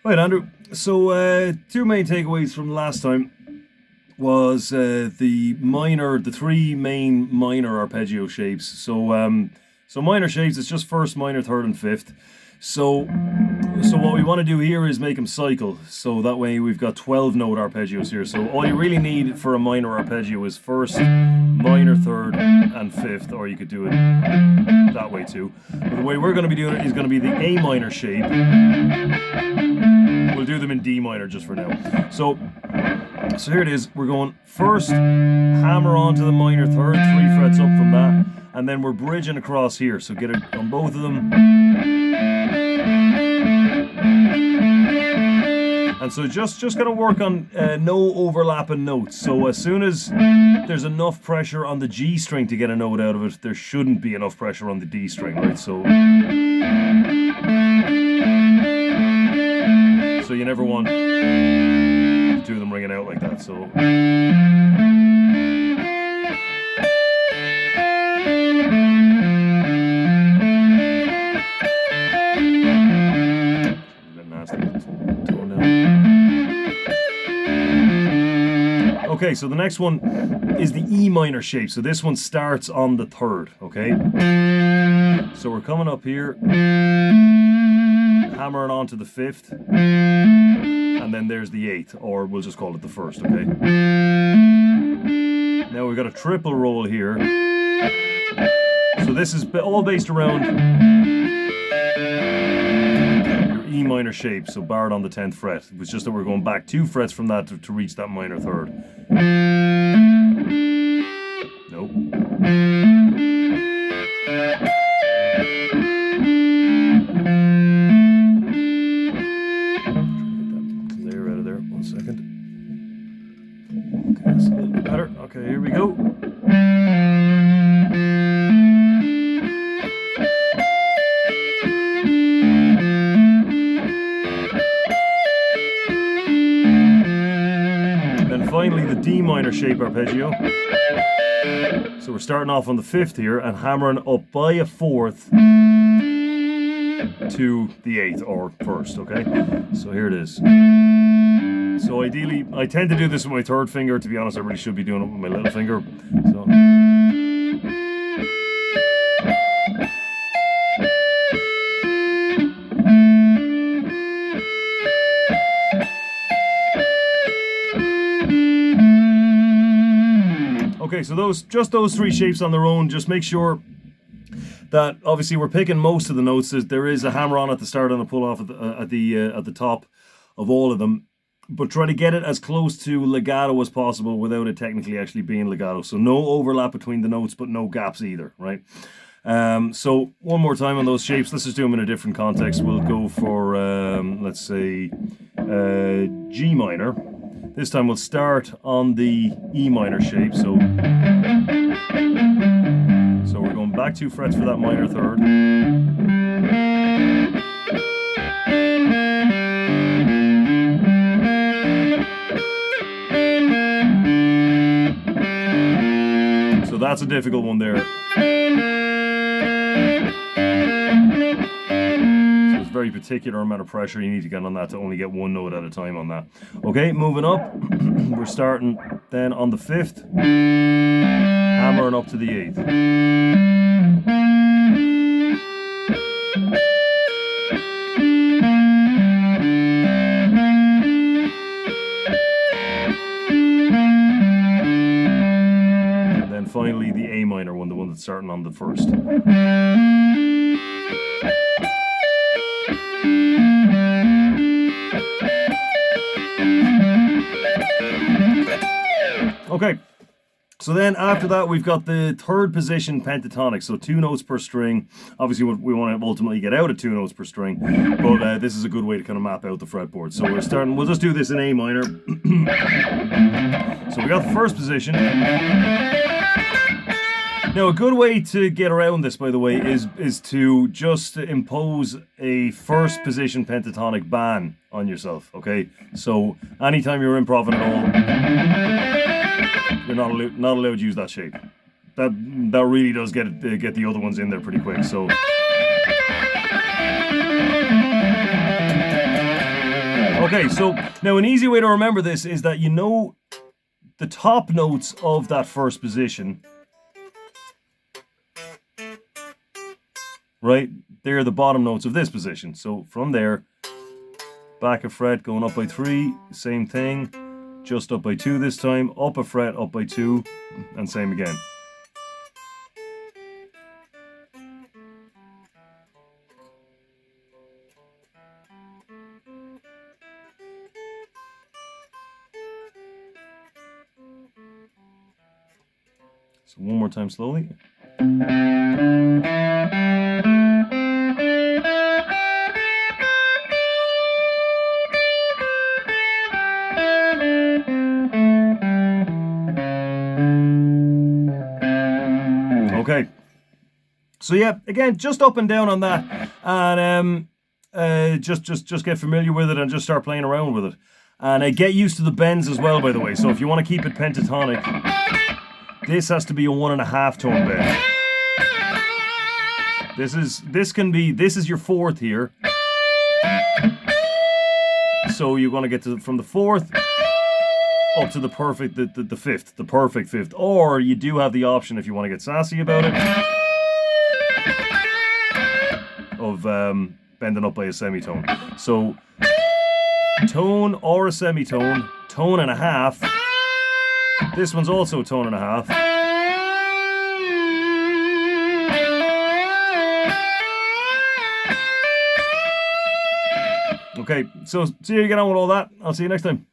Right, Andrew. So, two main takeaways from last time was the three main minor arpeggio shapes. So minor shapes, it's just first, minor, third, and fifth. So what we want to do here is make them cycle. So that way we've got 12 note arpeggios here. So all you really need for a minor arpeggio is first, minor, third, and fifth, or you could do it that way too. But the way we're going to be doing it is going to be the A minor shape. We'll do them in D minor just for now. So here it is. We're going first, hammer onto the minor third, 3 frets up from that, and then we're bridging across here. So get it on both of them. And so just gonna work on no overlapping notes. So as soon as there's enough pressure on the G string to get a note out of it, there shouldn't be enough pressure on the D string, right? So you never want the two of them ringing out like that. So okay, so the next one is the E minor shape. So this one starts on the third, okay? So we're coming up here, hammering onto the fifth, and then there's the eighth, or we'll just call it the first, okay? Now we've got a triple roll here. So this is all based around your E minor shape, so barred on the 10th fret. It was just that we're going back 2 frets from that to reach that minor third. Nope. Clear out of there. 1 second. Okay, that's a little bit better. Okay, here we go. Finally, the D minor shape arpeggio. So we're starting off on the fifth here and hammering up by a fourth to the eighth or first, okay? So here it is. So ideally, I tend to do this with my third finger. To be honest, I really should be doing it with my little finger. So. Okay, so those 3 shapes on their own. Just make sure that obviously we're picking most of the notes. There is a hammer on at the start and a pull off at the top of all of them, but try to get it as close to legato as possible without it technically actually being legato. So no overlap between the notes, but no gaps either, right? So one more time on those shapes. Let's just do them in a different context. We'll go for let's say G minor. This time we'll start on the E minor shape, so we're going back 2 frets for that minor third. So that's a difficult one there. Very particular amount of pressure you need to get on that to only get 1 note at a time on that. Okay, moving up, we're starting then on the fifth, hammering up to the eighth. And then finally the A minor one, the one that's starting on the first. Okay, so then after that we've got the third position pentatonic, so 2 notes per string. Obviously we want to ultimately get out of 2 notes per string, but this is a good way to kind of map out the fretboard. So we'll just do this in A minor. So we got the first position. Now a good way to get around this, by the way, is to just impose a first position pentatonic ban on yourself, okay? So anytime you're improvising at all, you're not allowed to use that shape. That really does get the other ones in there pretty quick. So Okay, so now an easy way to remember this is that you know the top notes of that first position, right? They're the bottom notes of this position. So from there, back a fret, going up by 3, same thing, just up by 2 this time, up a fret, up by 2, and same again. So one more time slowly. Okay. So yeah, again, just up and down on that, and just get familiar with it and just start playing around with it, and get used to the bends as well. By the way, so if you want to keep it pentatonic, this has to be a 1.5 tone bend. This is your 4th here. So you're going to get from the 4th up to the perfect, the 5th, the perfect 5th. Or you do have the option, if you want to get sassy about it, of bending up by a semitone. So tone or a semitone, tone and a half. This one's also a tone and a half. Okay, so see how you get on with all that. I'll see you next time.